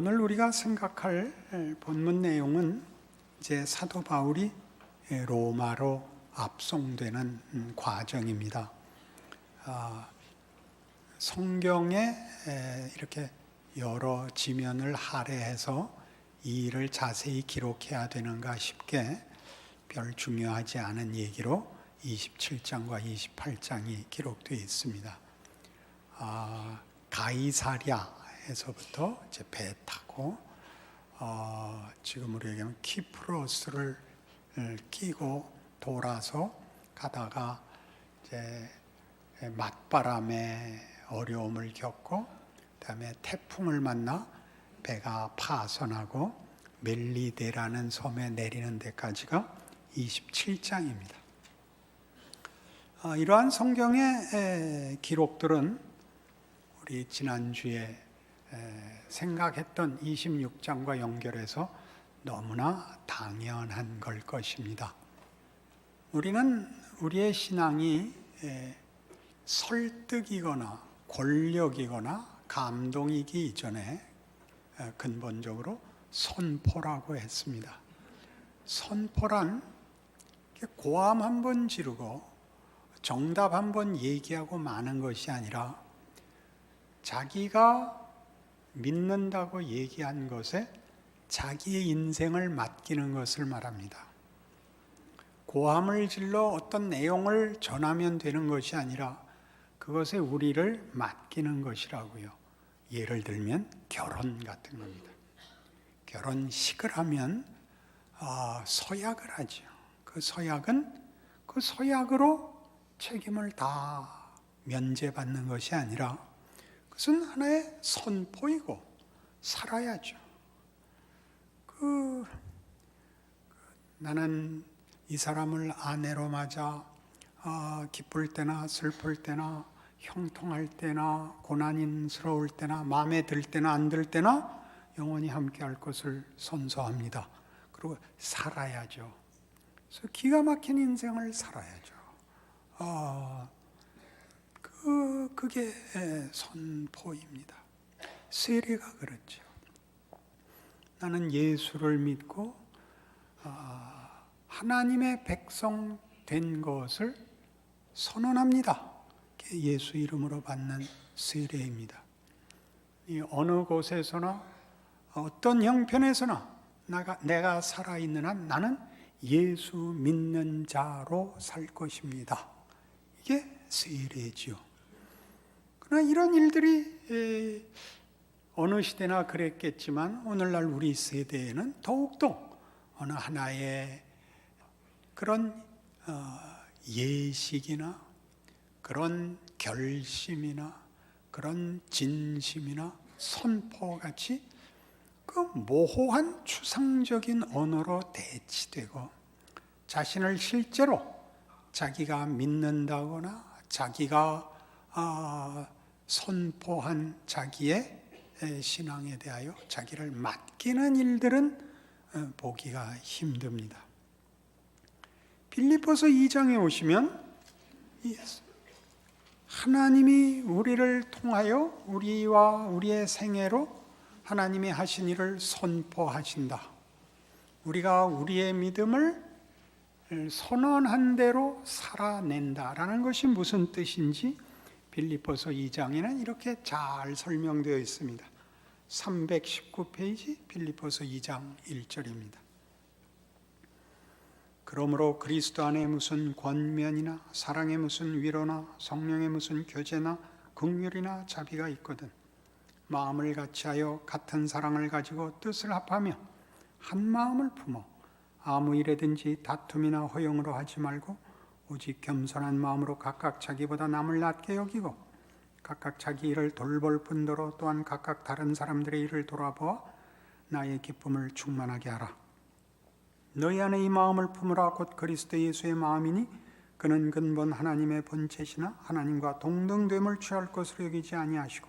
오늘 우리가 생각할 본문 내용은 이제 사도 바울이 로마로 압송되는 과정입니다. 성경에 이렇게 여러 지면을 할애해서 이 일을 자세히 기록해야 되는가 싶게 별 중요하지 않은 얘기로 27장과 28장이 기록되어 있습니다. 가이사랴에서부터 이제 배 타고 지금으로 얘기하면 키프로스를 끼고 돌아서 가다가 이제 맞바람에 어려움을 겪고 그다음에 태풍을 만나 배가 파선하고 멜리데라는 섬에 내리는 데까지가 27장입니다. 이러한 성경의 기록들은 우리 지난주에 생각했던 26장과 연결해서 너무나 당연한 걸 것입니다. 우리는 우리의 신앙이 설득이거나 권력이거나 감동이기 이전에 근본적으로 선포라고 했습니다. 선포란 고함 한 번 지르고 정답 한 번 얘기하고 마는 것이 아니라 자기가 믿는다고 얘기한 것에 자기의 인생을 맡기는 것을 말합니다. 고함을 질러 어떤 내용을 전하면 되는 것이 아니라 그것에 우리를 맡기는 것이라고요. 예를 들면 결혼 같은 겁니다. 결혼식을 하면 서약을 하죠. 그 서약은 그 서약으로 책임을 다 면제받는 것이 아니라 그것은 하나의 선포이고 살아야죠. 나는 이 사람을 아내로 맞아 기쁠 때나 슬플 때나 형통할 때나 고난스러울 때나 마음에 들 때나 안 들 때나 영원히 함께할 것을 선서합니다. 그리고 살아야죠. 그래서 기가 막힌 인생을 살아야죠. 그게 선포입니다. 세례가 그렇죠. 나는 예수를 믿고 하나님의 백성 된 것을 선언합니다. 예수 이름으로 받는 세례입니다. 어느 곳에서나 어떤 형편에서나 내가 살아있는 한 나는 예수 믿는 자로 살 것입니다. 이게 세례지요. 그러나 이런 일들이 어느 시대나 그랬겠지만 오늘날 우리 세대에는 더욱더 어느 하나의 그런 예식이나 그런 결심이나 그런 진심이나 선포같이 그 모호한 추상적인 언어로 대치되고 자신을 실제로 자기가 믿는다거나 자기가 선포한 자기의 신앙에 대하여 자기를 맡기는 일들은 보기가 힘듭니다. 빌립보서 2장에 오시면 하나님이 우리를 통하여 우리와 우리의 생애로 하나님이 하신 일을 선포하신다. 우리가 우리의 믿음을 선언한 대로 살아낸다라는 것이 무슨 뜻인지 빌립보서 2장에는 이렇게 잘 설명되어 있습니다. 319페이지 빌립보서 2장 1절입니다. 그러므로 그리스도 안에 무슨 권면이나 사랑의 무슨 위로나 성령의 무슨 교제나 긍휼이나 자비가 있거든 마음을 같이하여 같은 사랑을 가지고 뜻을 합하며 한 마음을 품어 아무 일에든지 다툼이나 허용으로 하지 말고 오직 겸손한 마음으로 각각 자기보다 남을 낮게 여기고 각각 자기 일을 돌볼 뿐더러 또한 각각 다른 사람들의 일을 돌아보아 나의 기쁨을 충만하게 하라. 너희 안에 이 마음을 품으라. 곧 그리스도 예수의 마음이니 그는 근본 하나님의 본체시나 하나님과 동등됨을 취할 것으로 여기지 아니하시고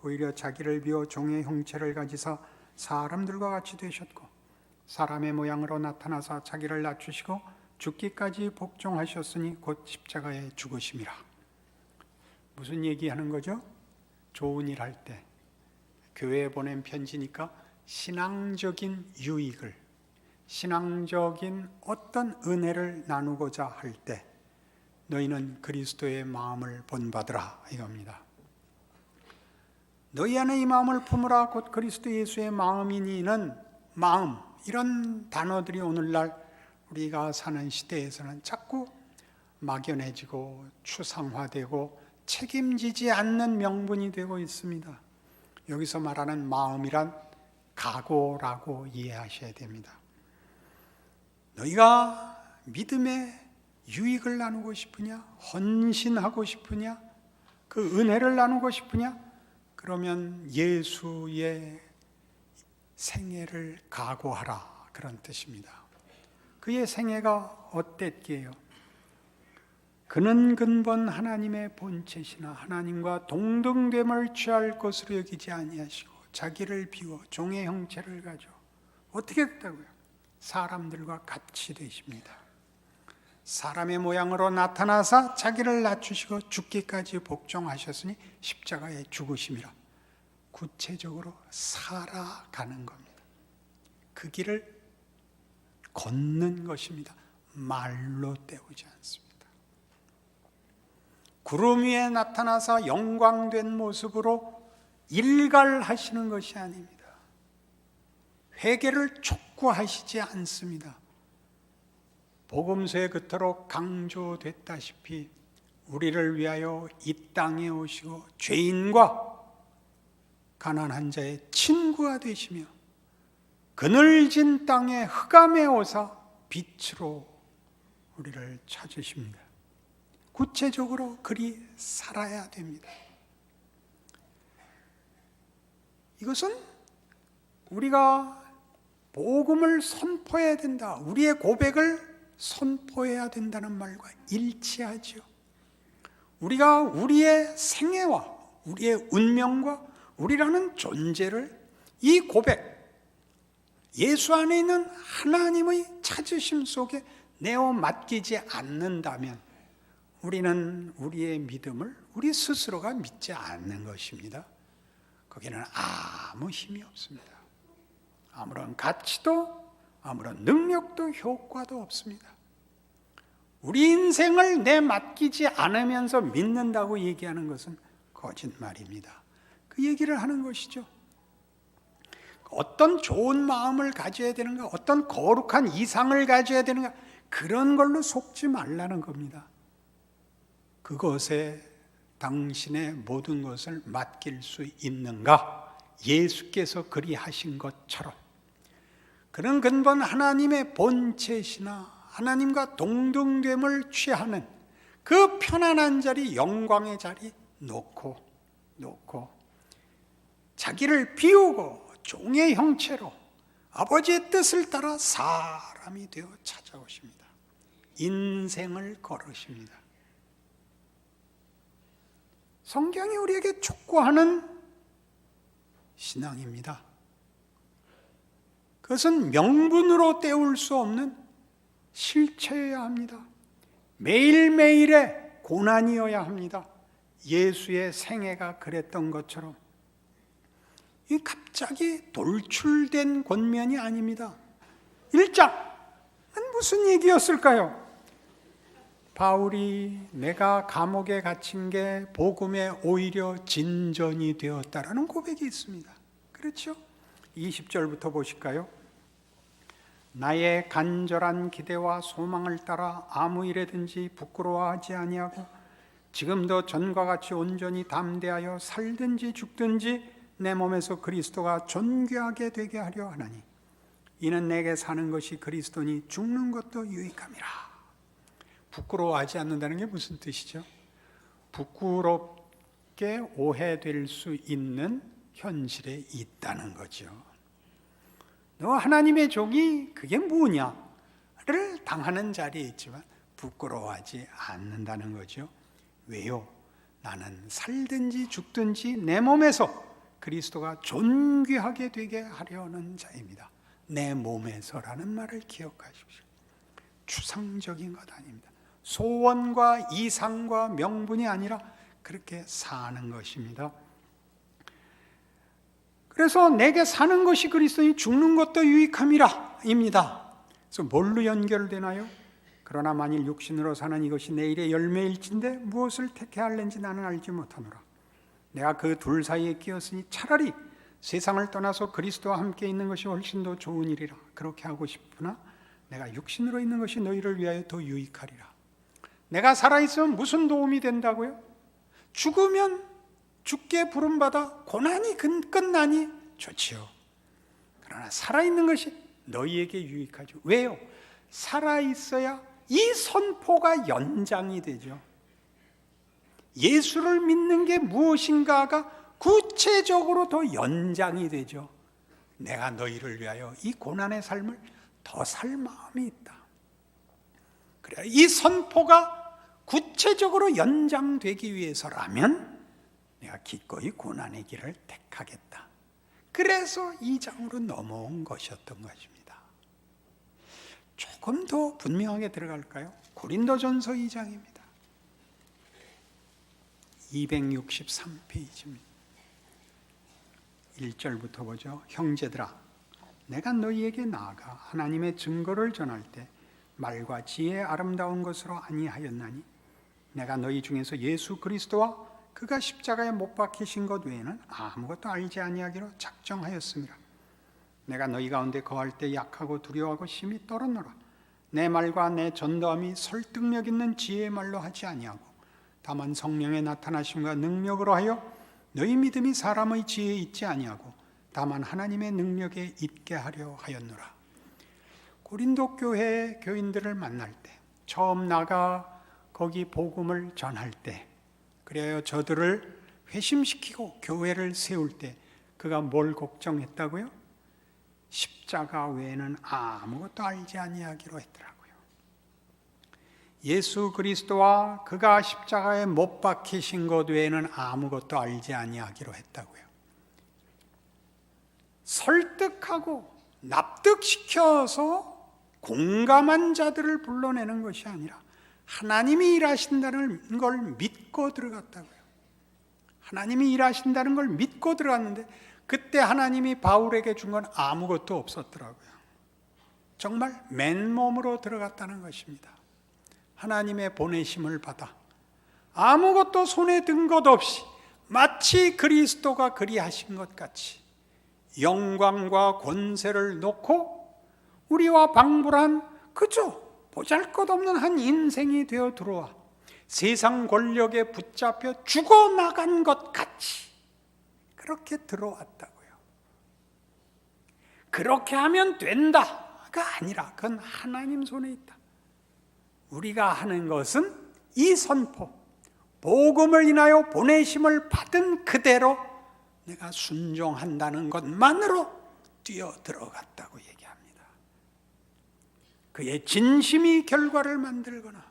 오히려 자기를 비워 종의 형체를 가지사 사람들과 같이 되셨고 사람의 모양으로 나타나사 자기를 낮추시고 죽기까지 복종하셨으니 곧 십자가에 죽으심이라. 무슨 얘기하는 거죠? 좋은 일 할 때 교회에 보낸 편지니까 신앙적인 유익을, 신앙적인 어떤 은혜를 나누고자 할 때 너희는 그리스도의 마음을 본받으라 이겁니다. 너희 안에 이 마음을 품으라 곧 그리스도 예수의 마음이니는 마음, 이런 단어들이 오늘날 우리가 사는 시대에서는 자꾸 막연해지고 추상화되고 책임지지 않는 명분이 되고 있습니다. 여기서 말하는 마음이란 각오라고 이해하셔야 됩니다. 너희가 믿음의 유익을 나누고 싶으냐? 헌신하고 싶으냐? 그 은혜를 나누고 싶으냐? 그러면 예수의 생애를 각오하라, 그런 뜻입니다. 그의 생애가 어땠기에요? 그는 근본 하나님의 본체시나 하나님과 동등됨을 취할 것으로 여기지 아니하시고 자기를 비워 종의 형체를 가져 어떻게 됐다고요? 사람들과 같이 되십니다. 사람의 모양으로 나타나사 자기를 낮추시고 죽기까지 복종하셨으니 십자가에 죽으심이라. 구체적으로 살아가는 겁니다. 그 길을 걷는 것입니다. 말로 때우지 않습니다. 구름 위에 나타나서 영광된 모습으로 일갈하시는 것이 아닙니다. 회개를 촉구하시지 않습니다. 복음서에 그토록 강조됐다시피 우리를 위하여 이 땅에 오시고 죄인과 가난한 자의 친구가 되시며 그늘진 땅에 흑암에 오사 빛으로 우리를 찾으십니다. 구체적으로 그리 살아야 됩니다. 이것은 우리가 복음을 선포해야 된다, 우리의 고백을 선포해야 된다는 말과 일치하죠. 우리가 우리의 생애와 우리의 운명과 우리라는 존재를 이 고백, 예수 안에 있는 하나님의 찾으심 속에 내어 맡기지 않는다면 우리는 우리의 믿음을 우리 스스로가 믿지 않는 것입니다. 거기는 아무 힘이 없습니다. 아무런 가치도 아무런 능력도 효과도 없습니다. 우리 인생을 내 맡기지 않으면서 믿는다고 얘기하는 것은 거짓말입니다. 그 얘기를 하는 것이죠. 어떤 좋은 마음을 가져야 되는가, 어떤 거룩한 이상을 가져야 되는가, 그런 걸로 속지 말라는 겁니다. 그것에 당신의 모든 것을 맡길 수 있는가? 예수께서 그리 하신 것처럼 그는 근본 하나님의 본체시나 하나님과 동등됨을 취하는 그 편안한 자리, 영광의 자리 놓고 자기를 비우고 종의 형체로 아버지의 뜻을 따라 사람이 되어 찾아오십니다. 인생을 걸으십니다. 성경이 우리에게 촉구하는 신앙입니다. 그것은 명분으로 때울 수 없는 실체여야 합니다. 매일매일의 고난이어야 합니다. 예수의 생애가 그랬던 것처럼 이 갑자기 돌출된 권면이 아닙니다. 1장은 무슨 얘기였을까요? 바울이 내가 감옥에 갇힌 게 복음에 오히려 진전이 되었다라는 고백이 있습니다. 그렇죠? 20절부터 보실까요? 나의 간절한 기대와 소망을 따라 아무 일에든지 부끄러워하지 아니하고 지금도 전과 같이 온전히 담대하여 살든지 죽든지 내 몸에서 그리스도가 존귀하게 되게 하려 하나니 이는 내게 사는 것이 그리스도니 죽는 것도 유익함이라. 부끄러워하지 않는다는 게 무슨 뜻이죠? 부끄럽게 오해될 수 있는 현실에 있다는 거죠. 너 하나님의 종이 그게 뭐냐를 당하는 자리에 있지만 부끄러워하지 않는다는 거죠. 왜요? 나는 살든지 죽든지 내 몸에서 그리스도가 존귀하게 되게 하려는 자입니다. 내 몸에서라는 말을 기억하십시오. 추상적인 것 아닙니다. 소원과 이상과 명분이 아니라 그렇게 사는 것입니다. 그래서 내게 사는 것이 그리스도니 죽는 것도 유익함이라 입니다. 그래서 뭘로 연결되나요? 그러나 만일 육신으로 사는 이것이 내일의 열매일진데 무엇을 택해야 할는지 나는 알지 못하노라. 내가 그 둘 사이에 끼었으니 차라리 세상을 떠나서 그리스도와 함께 있는 것이 훨씬 더 좋은 일이라. 그렇게 하고 싶으나 내가 육신으로 있는 것이 너희를 위하여 더 유익하리라. 내가 살아있으면 무슨 도움이 된다고요? 죽으면 죽게 부름받아 고난이 끝나니 좋지요. 그러나 살아있는 것이 너희에게 유익하죠. 왜요? 살아있어야 이 선포가 연장이 되죠. 예수를 믿는 게 무엇인가가 구체적으로 더 연장이 되죠. 내가 너희를 위하여 이 고난의 삶을 더 살 마음이 있다. 그래야 이 선포가 구체적으로 연장되기 위해서라면 내가 기꺼이 고난의 길을 택하겠다. 그래서 2장으로 넘어온 것이었던 것입니다. 조금 더 분명하게 들어갈까요? 고린도전서 2장입니다. 263페이지입니다. 1절부터 보죠. 형제들아, 내가 너희에게 나아가 하나님의 증거를 전할 때 말과 지혜의 아름다운 것으로 아니하였나니 내가 너희 중에서 예수 그리스도와 그가 십자가에 못 박히신 것 외에는 아무것도 알지 아니하기로 작정하였습니다. 내가 너희 가운데 거할 때 약하고 두려워하고 심히 떨었노라. 내 말과 내 전도함이 설득력 있는 지혜의 말로 하지 아니하고 다만 성령의 나타나심과 능력으로 하여 너희 믿음이 사람의 지혜에 있지 아니하고 다만 하나님의 능력에 있게 하려 하였노라. 고린도 교회의 교인들을 만날 때, 처음 나가 거기 복음을 전할 때, 그래야 저들을 회심시키고 교회를 세울 때 그가 뭘 걱정했다고요? 십자가 외에는 아무것도 알지 아니하기로 했더라고요. 예수 그리스도와 그가 십자가에 못 박히신 것 외에는 아무것도 알지 아니하기로 했다고요. 설득하고 납득시켜서 공감한 자들을 불러내는 것이 아니라 하나님이 일하신다는 걸 믿고 들어갔다고요. 하나님이 일하신다는 걸 믿고 들어갔는데 그때 하나님이 바울에게 준 건 아무것도 없었더라고요. 정말 맨몸으로 들어갔다는 것입니다. 하나님의 보내심을 받아 아무것도 손에 든 것 없이 마치 그리스도가 그리하신 것 같이 영광과 권세를 놓고 우리와 방불한 그저 보잘것없는 한 인생이 되어 들어와 세상 권력에 붙잡혀 죽어나간 것 같이 그렇게 들어왔다고요. 그렇게 하면 된다가 아니라 그건 하나님 손에 있다. 우리가 하는 것은 이 선포, 복음을 인하여 보내심을 받은 그대로 내가 순종한다는 것만으로 뛰어 들어갔다고 얘기합니다. 그의 진심이 결과를 만들거나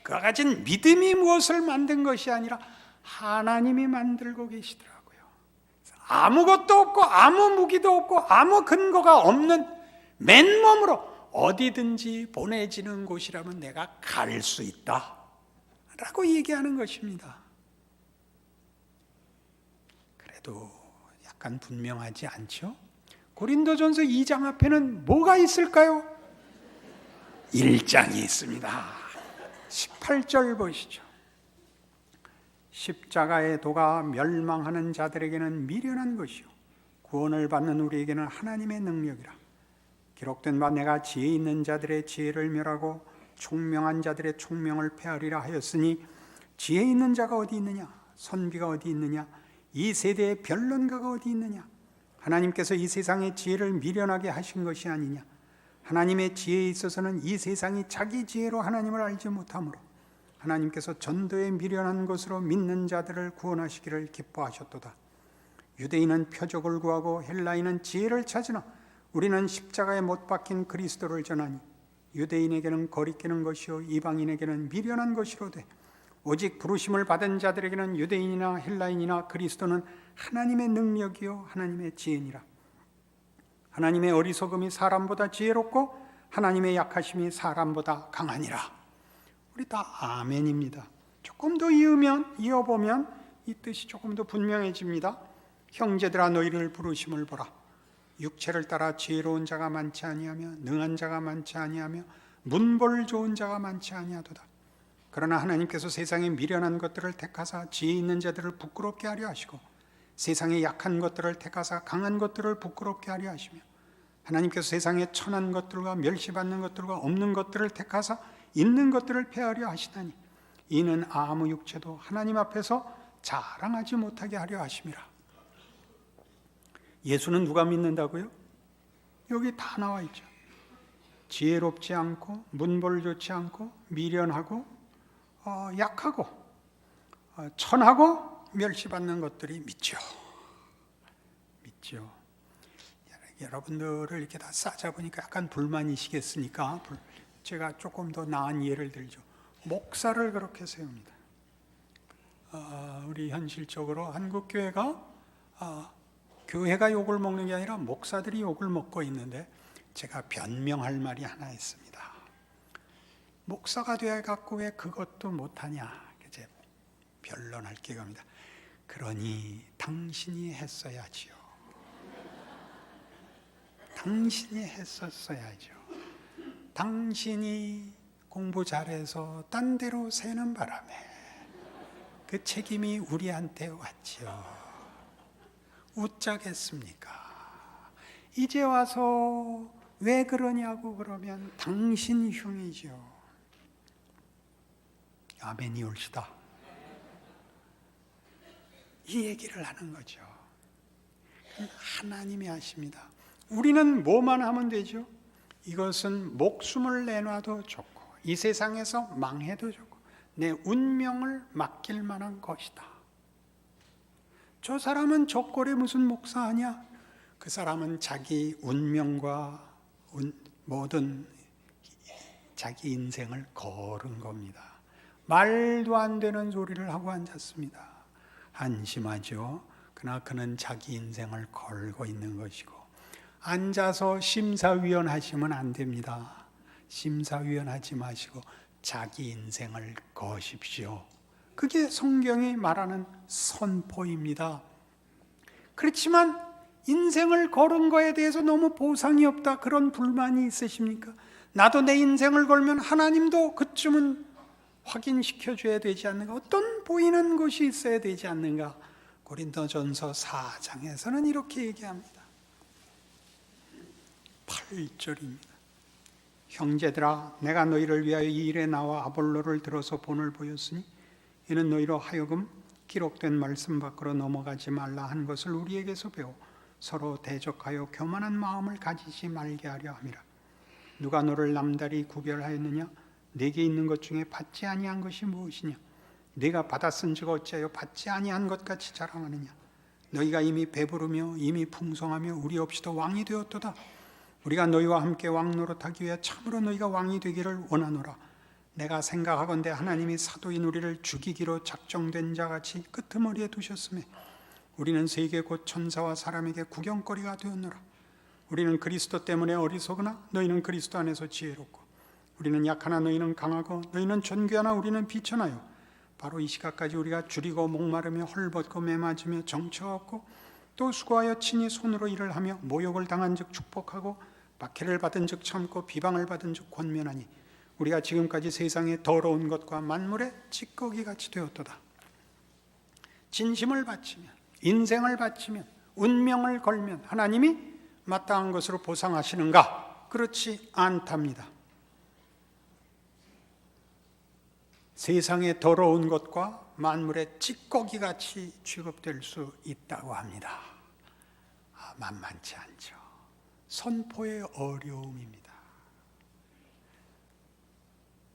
그가 가진 믿음이 무엇을 만든 것이 아니라 하나님이 만들고 계시더라고요. 아무것도 없고 아무 무기도 없고 아무 근거가 없는 맨몸으로 어디든지 보내지는 곳이라면 내가 갈 수 있다 라고 얘기하는 것입니다. 그래도 약간 분명하지 않죠? 고린도전서 2장 앞에는 뭐가 있을까요? 1장이 있습니다. 18절 보시죠. 십자가의 도가 멸망하는 자들에게는 미련한 것이요 구원을 받는 우리에게는 하나님의 능력이라. 기록된 바 내가 지혜 있는 자들의 지혜를 멸하고 총명한 자들의 총명을 폐하리라 하였으니 지혜 있는 자가 어디 있느냐? 선비가 어디 있느냐? 이 세대의 변론가가 어디 있느냐? 하나님께서 이 세상의 지혜를 미련하게 하신 것이 아니냐? 하나님의 지혜에 있어서는 이 세상이 자기 지혜로 하나님을 알지 못하므로 하나님께서 전도에 미련한 것으로 믿는 자들을 구원하시기를 기뻐하셨도다. 유대인은 표적을 구하고 헬라인은 지혜를 찾으나 우리는 십자가에 못 박힌 그리스도를 전하니 유대인에게는 거리끼는 것이요 이방인에게는 미련한 것이로되 오직 부르심을 받은 자들에게는 유대인이나 헬라인이나 그리스도는 하나님의 능력이요 하나님의 지혜니라. 하나님의 어리석음이 사람보다 지혜롭고 하나님의 약하심이 사람보다 강하니라. 우리 다 아멘입니다. 조금 더 이어보면 이 뜻이 조금 더 분명해집니다. 형제들아 너희를 부르심을 보라. 육체를 따라 지혜로운 자가 많지 아니하며 능한 자가 많지 아니하며 문벌 좋은 자가 많지 아니하도다. 그러나 하나님께서 세상에 미련한 것들을 택하사 지혜 있는 자들을 부끄럽게 하려 하시고 세상에 약한 것들을 택하사 강한 것들을 부끄럽게 하려 하시며 하나님께서 세상에 천한 것들과 멸시받는 것들과 없는 것들을 택하사 있는 것들을 폐하려 하시다니 이는 아무 육체도 하나님 앞에서 자랑하지 못하게 하려 하심이라. 예수는 누가 믿는다고요? 여기 다 나와 있죠. 지혜롭지 않고 문벌 좋지 않고 미련하고 약하고 천하고 멸시받는 것들이 믿죠. 여러분들을 이렇게 다 싸잡으니까 약간 불만이시겠으니까 제가 조금 더 나은 예를 들죠. 목사를 그렇게 세웁니다. 우리 현실적으로 한국 교회가 교회가 욕을 먹는 게 아니라 목사들이 욕을 먹고 있는데 제가 변명할 말이 하나 있습니다. 목사가 되어갖고 왜 그것도 못하냐? 이제 변론할 기가 합니다. 그러니 당신이 했어야지요. 당신이 했었어야죠. 당신이 공부 잘해서 딴 데로 새는 바람에 그 책임이 우리한테 왔지요. 웃자겠습니까? 이제 와서 왜 그러냐고 그러면 당신 흉이죠. 아멘이 옳시다. 이 얘기를 하는 거죠. 하나님이 하십니다. 우리는 뭐만 하면 되죠? 이것은 목숨을 내놔도 좋고 이 세상에서 망해도 좋고 내 운명을 맡길 만한 것이다. 저 사람은 저 꼴에 무슨 목사하냐? 그 사람은 자기 운명과 모든 자기 인생을 걸은 겁니다. 말도 안 되는 소리를 하고 앉았습니다. 한심하죠. 그러나 그는 자기 인생을 걸고 있는 것이고 앉아서 심사위원 하시면 안 됩니다. 심사위원 하지 마시고 자기 인생을 거십시오. 그게 성경이 말하는 선포입니다. 그렇지만 인생을 걸은 거에 대해서 너무 보상이 없다 그런 불만이 있으십니까? 나도 내 인생을 걸면 하나님도 그쯤은 확인시켜줘야 되지 않는가? 어떤 보이는 것이 있어야 되지 않는가? 고린도전서 4장에서는 이렇게 얘기합니다. 8절입니다. 형제들아 내가 너희를 위하여 이 일에 나와 아볼로를 들어서 본을 보였으니 이는 너희로 하여금 기록된 말씀 밖으로 넘어가지 말라 한 것을 우리에게서 배워 서로 대적하여 교만한 마음을 가지지 말게 하려 함이라. 누가 너를 남다리 구별하였느냐? 내게 있는 것 중에 받지 아니한 것이 무엇이냐? 네가 받았은즉 어찌하여 받지 아니한 것 같이 자랑하느냐? 너희가 이미 배부르며 이미 풍성하며 우리 없이도 왕이 되었도다. 우리가 너희와 함께 왕 노릇하기 위해 참으로 너희가 왕이 되기를 원하노라. 내가 생각하건대 하나님이 사도인 우리를 죽이기로 작정된 자같이 끄트머리에 두셨으며 우리는 세계 곧 천사와 사람에게 구경거리가 되었노라. 우리는 그리스도 때문에 어리석으나 너희는 그리스도 안에서 지혜롭고 우리는 약하나 너희는 강하고 너희는 존귀하나 우리는 비천하여 바로 이 시각까지 우리가 줄이고 목마르며 헐벗고 매맞으며 정처 없고 또 수고하여 친히 손으로 일을 하며 모욕을 당한 즉 축복하고 박해를 받은 즉 참고 비방을 받은 즉 권면하니 우리가 지금까지 세상의 더러운 것과 만물의 찌꺼기같이 되었도다. 진심을 바치면 인생을 바치면 운명을 걸면 하나님이 마땅한 것으로 보상하시는가? 그렇지 않답니다. 세상의 더러운 것과 만물의 찌꺼기같이 취급될 수 있다고 합니다. 만만치 않죠. 선포의 어려움입니다.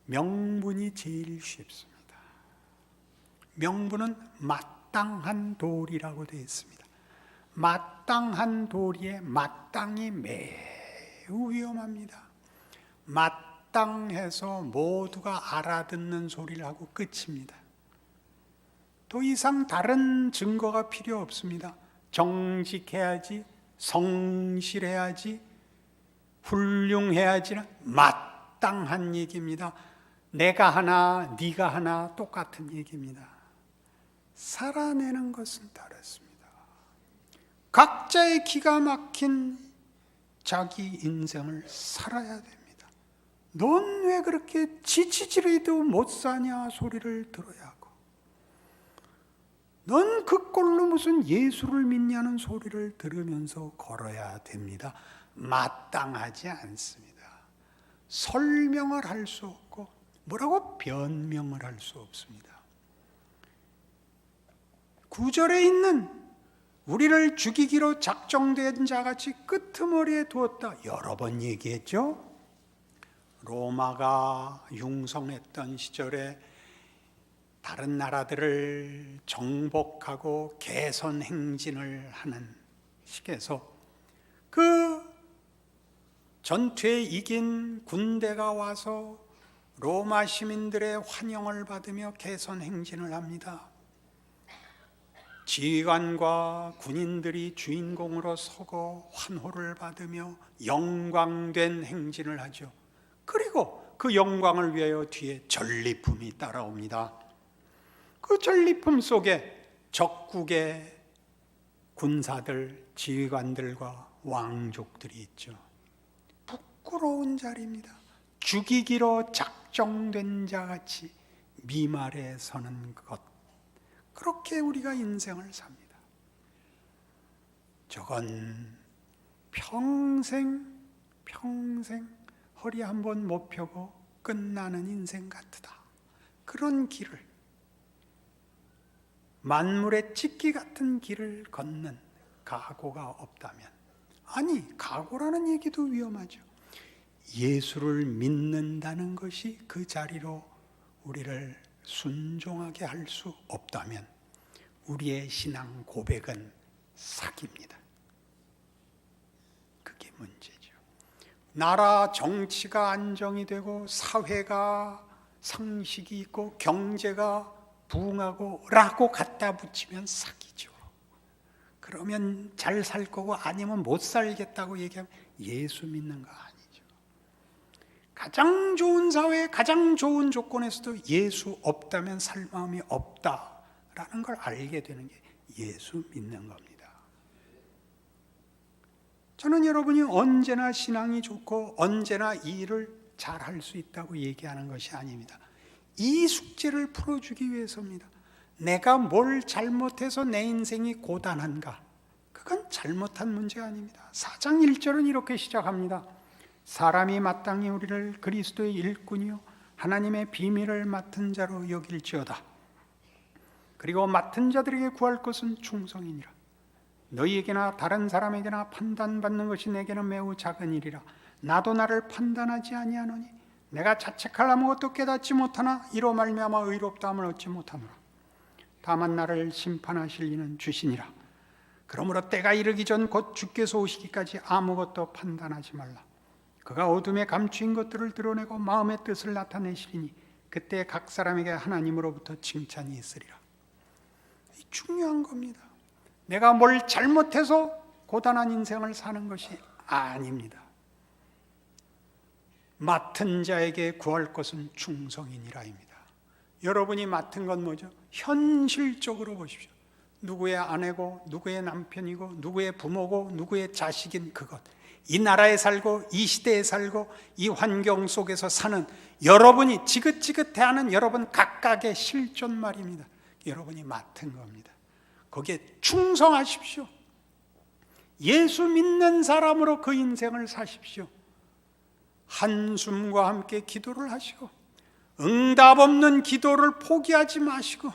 명분이 제일 쉽습니다. 명분은 마땅한 도리라고 되어 있습니다. 마땅한 도리에 마땅이 매우 위험합니다. 마땅해서 모두가 알아듣는 소리를 하고 끝입니다. 더 이상 다른 증거가 필요 없습니다. 정직해야지, 성실해야지, 훌륭해야지는 마땅한 얘기입니다. 내가 하나, 네가 하나 똑같은 얘기입니다. 살아내는 것은 다릅니다. 각자의 기가 막힌 자기 인생을 살아야 됩니다. 넌 왜 그렇게 지치지리도 못 사냐 소리를 들어야 하고, 넌 그 꼴로 무슨 예수를 믿냐는 소리를 들으면서 걸어야 됩니다. 마땅하지 않습니다. 설명을 할 수 없고 뭐라고 변명을 할 수 없습니다. 9절에 있는 우리를 죽이기로 작정된 자같이 끄트머리에 두었다, 여러 번 얘기했죠. 로마가 융성했던 시절에 다른 나라들을 정복하고 개선 행진을 하는 식에서 그 전투에 이긴 군대가 와서 로마 시민들의 환영을 받으며 개선 행진을 합니다. 지휘관과 군인들이 주인공으로 서고 환호를 받으며 영광된 행진을 하죠. 그리고 그 영광을 위하여 뒤에 전리품이 따라옵니다. 그 전리품 속에 적국의 군사들, 지휘관들과 왕족들이 있죠. 부끄러운 자리입니다. 죽이기로 작정된 자같이 미말에 서는 것, 그렇게 우리가 인생을 삽니다. 저건 평생 허리 한번 못 펴고 끝나는 인생 같으다. 그런 길을, 만물의 찍기 같은 길을 걷는 각오가 없다면, 아니, 각오라는 얘기도 위험하죠. 예수를 믿는다는 것이 그 자리로 우리를 순종하게 할 수 없다면 우리의 신앙 고백은 사기입니다. 그게 문제죠. 나라 정치가 안정이 되고 사회가 상식이 있고 경제가 부흥하고 라고 갖다 붙이면 사기죠. 그러면 잘 살 거고 아니면 못 살겠다고 얘기하면 예수 믿는 거 아니죠. 가장 좋은 사회, 가장 좋은 조건에서도 예수 없다면 살 마음이 없다라는 걸 알게 되는 게 예수 믿는 겁니다. 저는 여러분이 언제나 신앙이 좋고 언제나 이 일을 잘할 수 있다고 얘기하는 것이 아닙니다. 이 숙제를 풀어주기 위해서입니다. 내가 뭘 잘못해서 내 인생이 고단한가? 그건 잘못한 문제가 아닙니다. 4장 1절은 이렇게 시작합니다. 사람이 마땅히 우리를 그리스도의 일꾼이요 하나님의 비밀을 맡은 자로 여길지어다. 그리고 맡은 자들에게 구할 것은 충성이니라. 너희에게나 다른 사람에게나 판단받는 것이 내게는 매우 작은 일이라. 나도 나를 판단하지 아니하노니 내가 자책할 아무것도 깨닫지 못하나 이로 말미암아 의롭다함을 얻지 못하노라. 다만 나를 심판하실 이는 주시니라. 그러므로 때가 이르기 전 곧 주께서 오시기까지 아무것도 판단하지 말라. 그가 어둠에 감추인 것들을 드러내고 마음의 뜻을 나타내시리니 그때 각 사람에게 하나님으로부터 칭찬이 있으리라. 중요한 겁니다. 내가 뭘 잘못해서 고단한 인생을 사는 것이 아닙니다. 맡은 자에게 구할 것은 충성이니라입니다. 여러분이 맡은 건 뭐죠? 현실적으로 보십시오. 누구의 아내고 누구의 남편이고 누구의 부모고 누구의 자식인 그것, 이 나라에 살고 이 시대에 살고 이 환경 속에서 사는 여러분이 지긋지긋해하는 여러분 각각의 실존 말입니다. 여러분이 맡은 겁니다. 거기에 충성하십시오. 예수 믿는 사람으로 그 인생을 사십시오. 한숨과 함께 기도를 하시고 응답 없는 기도를 포기하지 마시고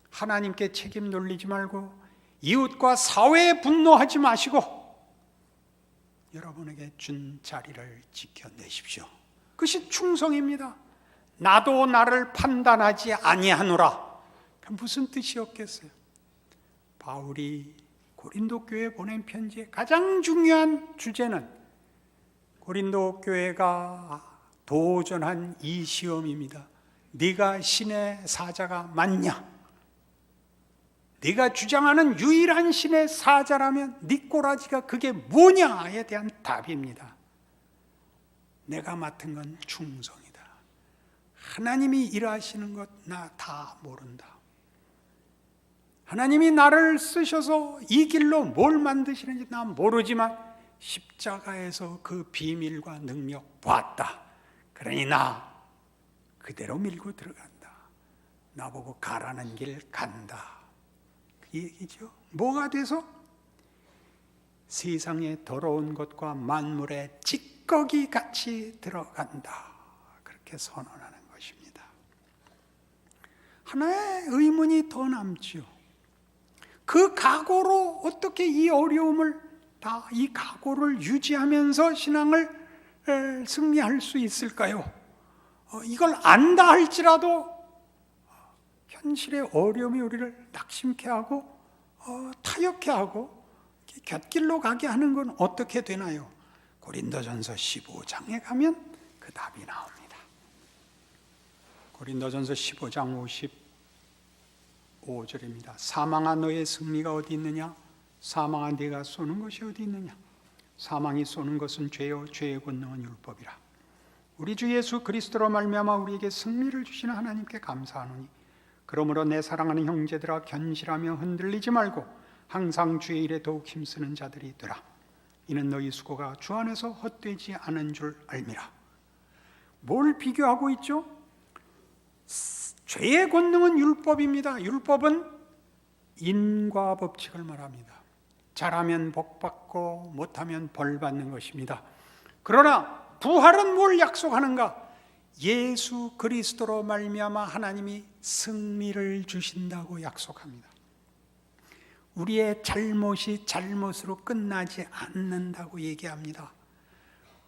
하나님께 책임 돌리지 말고 이웃과 사회에 분노하지 마시고 여러분에게 준 자리를 지켜내십시오. 그것이 충성입니다. 나도 나를 판단하지 아니하노라. 무슨 뜻이었겠어요? 바울이 고린도 교회에 보낸 편지의 가장 중요한 주제는 고린도 교회가 도전한 이 시험입니다. 네가 신의 사자가 맞냐? 네가 주장하는 유일한 신의 사자라면 네 꼬라지가 그게 뭐냐에 대한 답입니다. 내가 맡은 건 충성이다. 하나님이 일하시는 것 나 다 모른다. 하나님이 나를 쓰셔서 이 길로 뭘 만드시는지 난 모르지만 십자가에서 그 비밀과 능력 보았다. 그러니 나 그대로 밀고 들어간다. 나보고 가라는 길 간다. 그 얘기죠. 뭐가 돼서? 세상의 더러운 것과 만물의 찌꺼기 같이 들어간다. 그렇게 선언하는 것입니다. 하나의 의문이 더 남지요. 그 각오로 어떻게 이 어려움을 다 이 각오를 유지하면서 신앙을 승리할 수 있을까요? 이걸 안다 할지라도 현실의 어려움이 우리를 낙심케 하고 타협케 하고 곁길로 가게 하는 건 어떻게 되나요? 고린도전서 15장에 가면 그 답이 나옵니다. 고린도전서 15장 55절입니다. 사망아 너의 승리가 어디 있느냐? 사망아 네가 쏘는 것이 어디 있느냐? 사망이 쏘는 것은 죄요 죄의 권능은 율법이라. 우리 주 예수 그리스도로 말미암아 우리에게 승리를 주시는 하나님께 감사하노니 그러므로 내 사랑하는 형제들아 견실하며 흔들리지 말고 항상 주의 일에 더욱 힘쓰는 자들이 되라. 이는 너희 수고가 주 안에서 헛되지 않은 줄 알미라. 뭘 비교하고 있죠? 죄의 권능은 율법입니다. 율법은 인과 법칙을 말합니다. 잘하면 복받고 못하면 벌받는 것입니다. 그러나 부활은 뭘 약속하는가? 예수 그리스도로 말미암아 하나님이 승리를 주신다고 약속합니다. 우리의 잘못이 잘못으로 끝나지 않는다고 얘기합니다.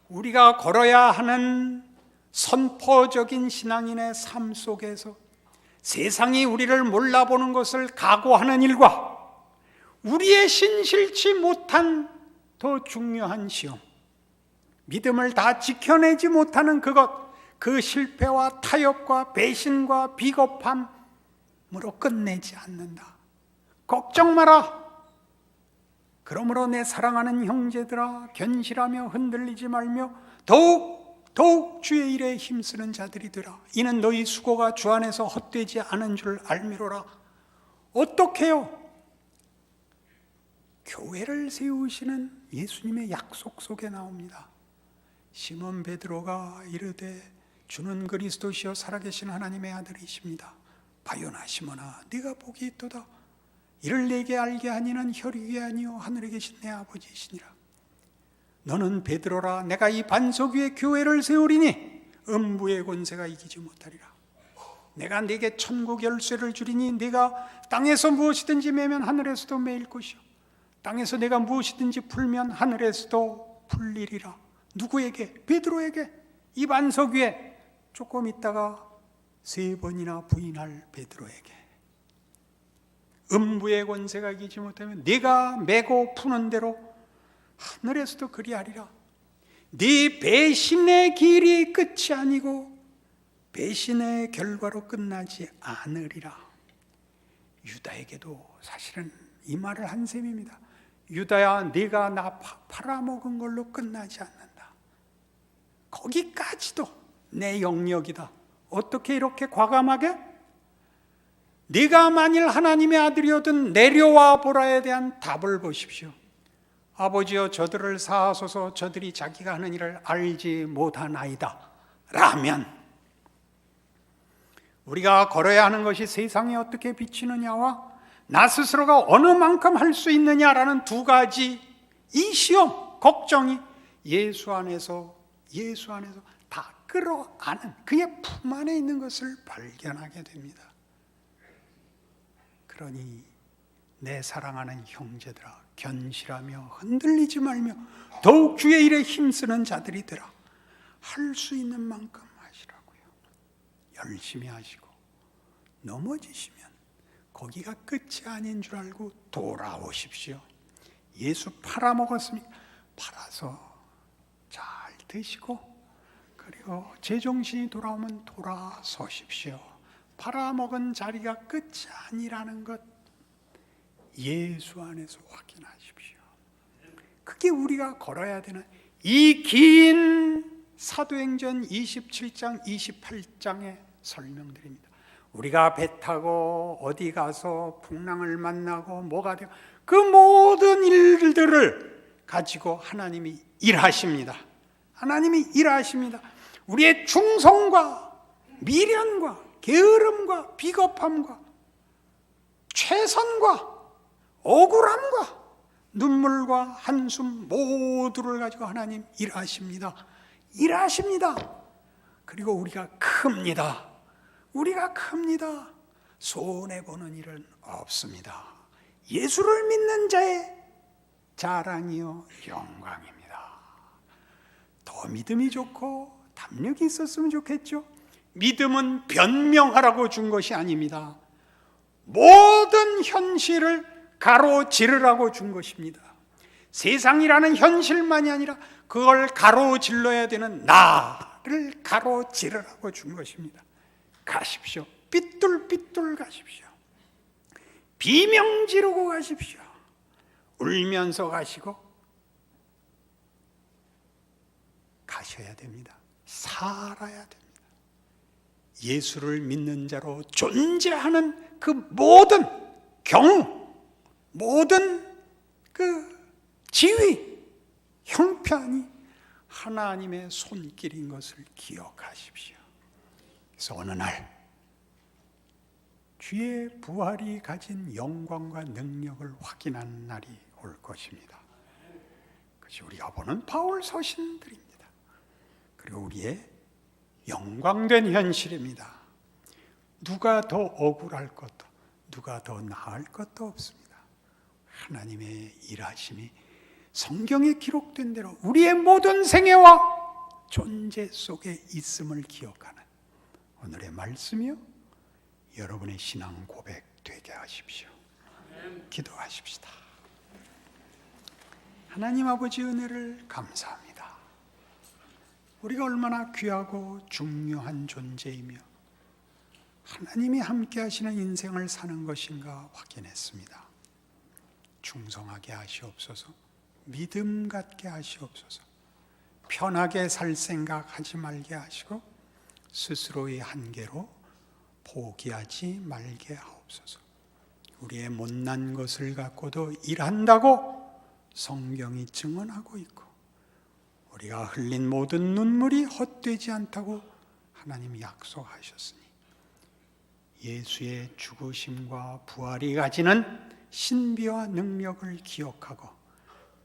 우리가 걸어야 하는 선포적인 신앙인의 삶 속에서 세상이 우리를 몰라보는 것을 각오하는 일과 우리의 신실치 못한 더 중요한 시험, 믿음을 다 지켜내지 못하는 그것, 그 실패와 타협과 배신과 비겁함으로 끝내지 않는다. 걱정 마라. 그러므로 내 사랑하는 형제들아 견실하며 흔들리지 말며 더욱 주의 일에 힘쓰는 자들이 되라. 이는 너희 수고가 주 안에서 헛되지 않은 줄 알미로라. 어떻게 해요? 교회를 세우시는 예수님의 약속 속에 나옵니다. 시몬 베드로가 이르되 주는 그리스도시요 살아계신 하나님의 아들이십니다. 바요나 시몬아 네가 복이 있도다. 이를 내게 알게 하니는 혈육이 아니요 하늘에 계신 내 아버지시니라. 너는 베드로라. 내가 이 반석 위에 교회를 세우리니 음부의 권세가 이기지 못하리라. 내가 네게 천국 열쇠를 주리니 네가 땅에서 무엇이든지 매면 하늘에서도 매일 것이요 땅에서 내가 무엇이든지 풀면 하늘에서도 풀리리라. 누구에게? 베드로에게. 이 반석 위에 조금 있다가 3번이나 부인할 베드로에게. 음부의 권세가 이기지 못하면 네가 메고 푸는 대로 하늘에서도 그리하리라. 네 배신의 길이 끝이 아니고 배신의 결과로 끝나지 않으리라. 유다에게도 사실은 이 말을 한 셈입니다. 유다야 네가 나 팔아먹은 걸로 끝나지 않는다. 거기까지도 내 영역이다. 어떻게 이렇게 과감하게? 네가 만일 하나님의 아들이거든 내려와 보라에 대한 답을 보십시오. 아버지여 저들을 사하소서 저들이 자기가 하는 일을 알지 못하나이다 라면 우리가 걸어야 하는 것이 세상에 어떻게 비치느냐와 나 스스로가 어느 만큼 할 수 있느냐라는 두 가지 이 시험, 걱정이 예수 안에서 다 끌어안은 그의 품 안에 있는 것을 발견하게 됩니다. 그러니 내 사랑하는 형제들아 견실하며 흔들리지 말며 더욱 주의 일에 힘쓰는 자들이 되라. 할 수 있는 만큼 하시라고요. 열심히 하시고 넘어지시면 거기가 끝이 아닌 줄 알고 돌아오십시오. 예수 팔아먹었으니 팔아서 잘 드시고 그리고 제정신이 돌아오면 돌아서십시오. 팔아먹은 자리가 끝이 아니라는 것 예수 안에서 확인하십시오. 그게 우리가 걸어야 되는 이 긴 사도행전 27장, 28장의 설명들입니다. 우리가 배 타고 어디 가서 풍랑을 만나고 뭐가 되고 그 모든 일들을 가지고 하나님이 일하십니다. 하나님이 일하십니다. 우리의 충성과 미련과 게으름과 비겁함과 최선과 억울함과 눈물과 한숨 모두를 가지고 하나님 일하십니다. 일하십니다. 그리고 우리가 큽니다. 우리가 큽니다. 손해보는 일은 없습니다. 예수를 믿는 자의 자랑이요 영광입니다. 더 믿음이 좋고 담력이 있었으면 좋겠죠. 믿음은 변명하라고 준 것이 아닙니다. 모든 현실을 가로지르라고 준 것입니다. 세상이라는 현실만이 아니라 그걸 가로질러야 되는 나를 가로지르라고 준 것입니다. 가십시오. 삐뚤삐뚤 가십시오. 비명 지르고 가십시오. 울면서 가시고 가셔야 됩니다. 살아야 됩니다. 예수를 믿는 자로 존재하는 그 모든 경우, 모든 그 지위, 형편이 하나님의 손길인 것을 기억하십시오. 그래서 어느 날 주의 부활이 가진 영광과 능력을 확인하는 날이 올 것입니다. 그것이 우리가 보는 바울 서신들입니다. 그리고 우리의 영광된 현실입니다. 누가 더 억울할 것도, 누가 더 나을 것도 없습니다. 하나님의 일하심이 성경에 기록된 대로 우리의 모든 생애와 존재 속에 있음을 기억하는 오늘의 말씀이요, 여러분의 신앙 고백 되게 하십시오. 기도하십시다. 하나님 아버지 은혜를 감사합니다. 우리가 얼마나 귀하고 중요한 존재이며 하나님이 함께 하시는 인생을 사는 것인가 확인했습니다. 충성하게 하시옵소서. 믿음 갖게 하시옵소서. 편하게 살 생각 하지 말게 하시고 스스로의 한계로 포기하지 말게 하옵소서. 우리의 못난 것을 갖고도 일한다고 성경이 증언하고 있고 우리가 흘린 모든 눈물이 헛되지 않다고 하나님이 약속하셨으니 예수의 죽으심과 부활이 가지는 신비와 능력을 기억하고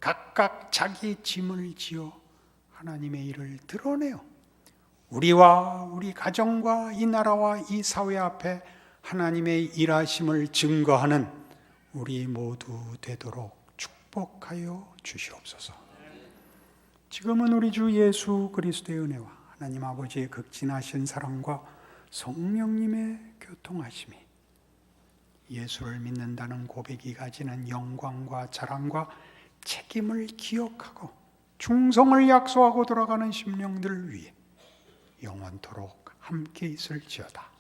각각 자기 짐을 지어 하나님의 일을 드러내어 우리와 우리 가정과 이 나라와 이 사회 앞에 하나님의 일하심을 증거하는 우리 모두 되도록 축복하여 주시옵소서. 지금은 우리 주 예수 그리스도의 은혜와 하나님 아버지의 극진하신 사랑과 성령님의 교통하심이 예수를 믿는다는 고백이 가지는 영광과 자랑과 책임을 기억하고 충성을 약속하고 돌아가는 심령들을 위해 영원토록 함께 있을지어다.